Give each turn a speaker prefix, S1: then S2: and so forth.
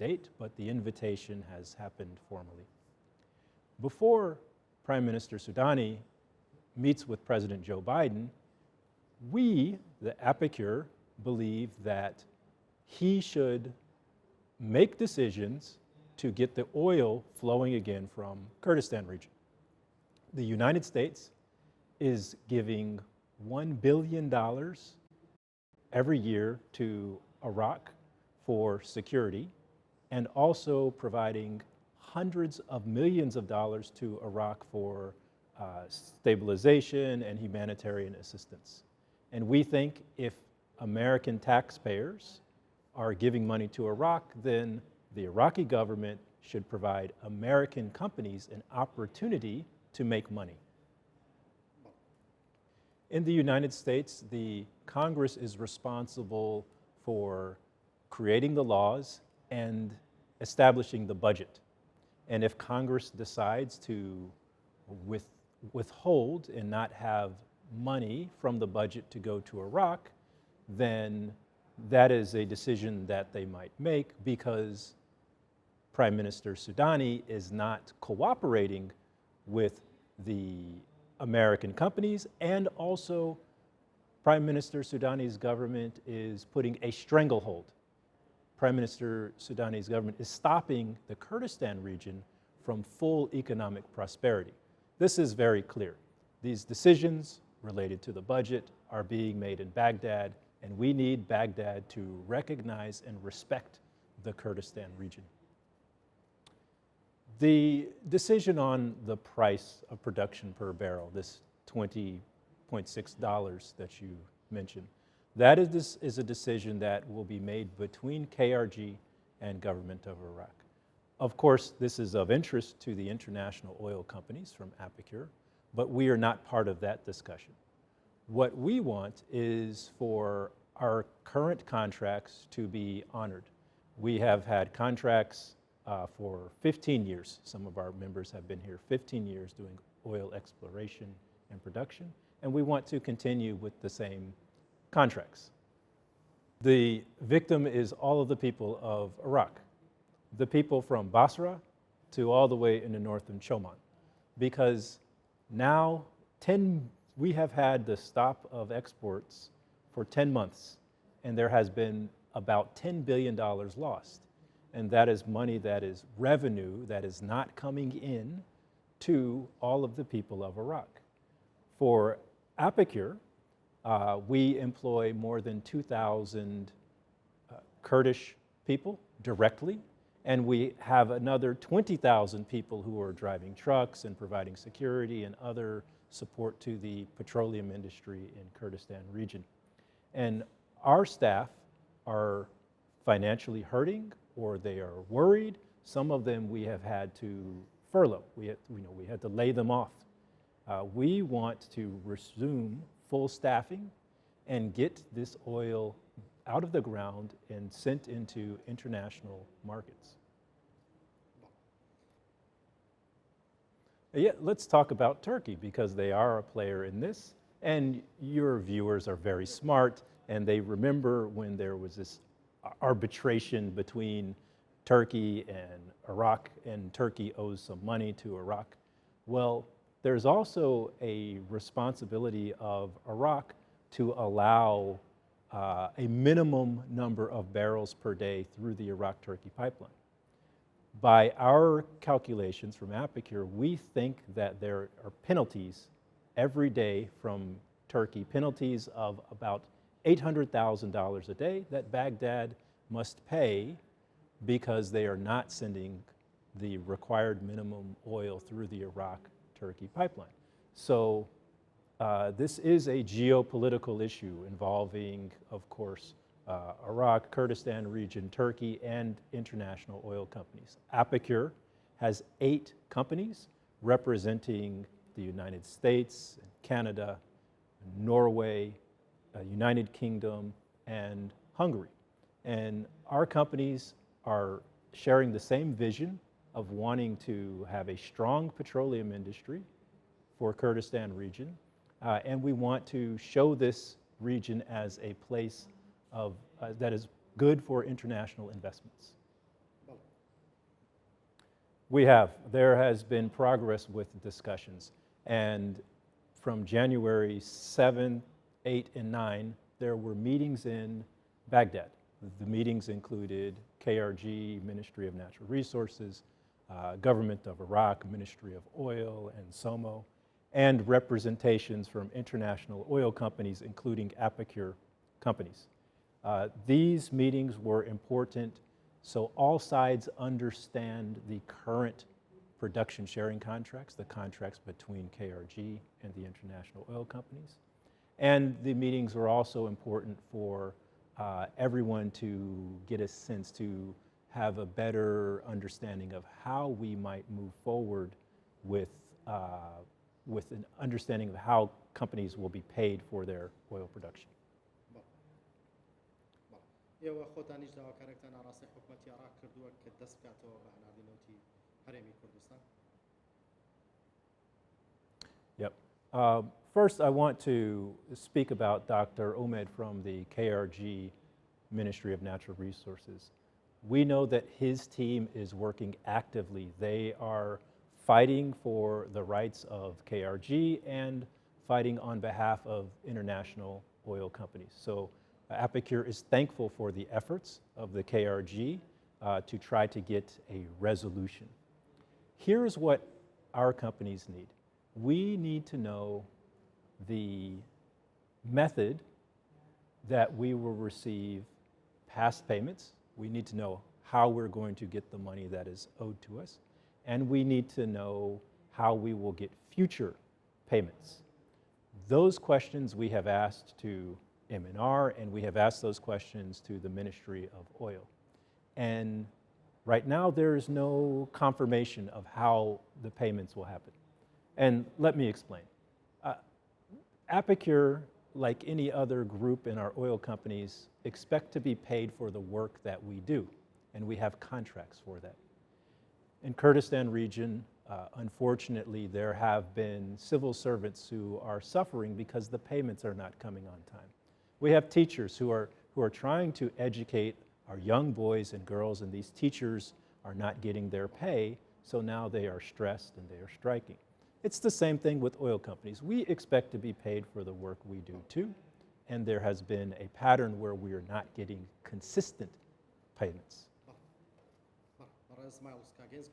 S1: date, but the invitation has happened formally. Before Prime Minister Soudani meets with President Joe Biden, we, the APIKUR, believe that he should make decisions to get the oil flowing again from Kurdistan region. The United States is giving $1 billion every year to Iraq for security, and also providing hundreds of millions of dollars to Iraq for stabilization and humanitarian assistance. And we think if American taxpayers are giving money to Iraq, then the Iraqi government should provide American companies an opportunity to make money. In the United States, the Congress is responsible for creating the laws and establishing the budget. And if Congress decides to withhold and not have money from the budget to go to Iraq, then that is a decision that they might make because Prime Minister Soudani is not cooperating with the American companies, and also Prime Minister Soudani's government is putting a stranglehold. Prime Minister Soudani's government is stopping the Kurdistan region from full economic prosperity. This is very clear. These decisions related to the budget are being made in Baghdad, and we need Baghdad to recognize and respect the Kurdistan region. The decision on the price of production per barrel, this $20.6 that you mentioned, that is a decision that will be made between KRG and government of Iraq. Of course, this is of interest to the international oil companies from APIKUR, but we are not part of that discussion. What we want is for our current contracts to be honored. We have had contracts for 15 years. Some of our members have been here 15 years doing oil exploration and production, and we want to continue with the same contracts. The victim is all of the people of Iraq, the people from Basra to all the way in the north in Choman, because now we have had the stop of exports for 10 months, and there has been about $10 billion lost. And that is money, that is revenue that is not coming in to all of the people of Iraq. For APIKUR, we employ more than 2,000 Kurdish people directly, and we have another 20,000 people who are driving trucks and providing security and other support to the petroleum industry in Kurdistan region. And our staff are financially hurting, or they are worried. Some of them we have had to furlough. We had to lay them off. We want to resume full staffing and get this oil out of the ground and sent into international markets. Yeah, let's talk about Turkey, because they are a player in this, and your viewers are very smart, and they remember when there was this arbitration between Turkey and Iraq, and Turkey owes some money to Iraq. Well, there's also a responsibility of Iraq to allow a minimum number of barrels per day through the Iraq-Turkey pipeline. By our calculations from APIKUR, we think that there are penalties every day from Turkey, penalties of about $800,000 a day that Baghdad must pay because they are not sending the required minimum oil through the Iraq-Turkey pipeline. So this is a geopolitical issue involving, of course, Iraq, Kurdistan region, Turkey, and international oil companies. APIKUR has 8 companies representing the United States, Canada, Norway, United Kingdom, and Hungary. And our companies are sharing the same vision of wanting to have a strong petroleum industry for Kurdistan region, and we want to show this region as a place of, that is good for international investments. We have. There has been progress with discussions. And from January 7, 8, and 9, there were meetings in Baghdad. The meetings included KRG, Ministry of Natural Resources, Government of Iraq, Ministry of Oil, and SOMO, and representations from international oil companies, including APIKUR companies. These meetings were important so all sides understand the current production sharing contracts, the contracts between KRG and the international oil companies. And the meetings were also important for everyone to get a sense to have a better understanding of how we might move forward with an understanding of how companies will be paid for their oil production.
S2: ئێوە خۆتانیش داواکارێکتان ئاڕاستی حکوومەتی عێراق کردووە کە دەست بکاتەوە بە هەناردنەوتی هەرێمی کوردستان.
S1: Yep. First, I want to speak about Dr. Ahmed from the KRG Ministry of Natural Resources. We know that his team is working actively. They are fighting for the rights of KRG and fighting on behalf of international oil companies. So APIKUR is thankful for the efforts of the KRG to try to get a resolution. Here's what our companies need. We need to know the method that we will receive past payments. We need to know how we're going to get the money that is owed to us. And we need to know how we will get future payments. Those questions we have asked to MNR, and we have asked those questions to the Ministry of Oil. And right now, there is no confirmation of how the payments will happen. And let me explain. APIKUR, like any other group in our oil companies, expect to be paid for the work that we do, and we have contracts for that. In Kurdistan region, unfortunately, there have been civil servants who are suffering because the payments are not coming on time. We have teachers who are trying to educate our young boys and girls, and these teachers are not getting their pay, so now they are stressed and they are striking. It's the same thing with oil companies. We expect to be paid for the work we do too, and there has been a pattern where we are not getting consistent payments.
S2: Myles Caggins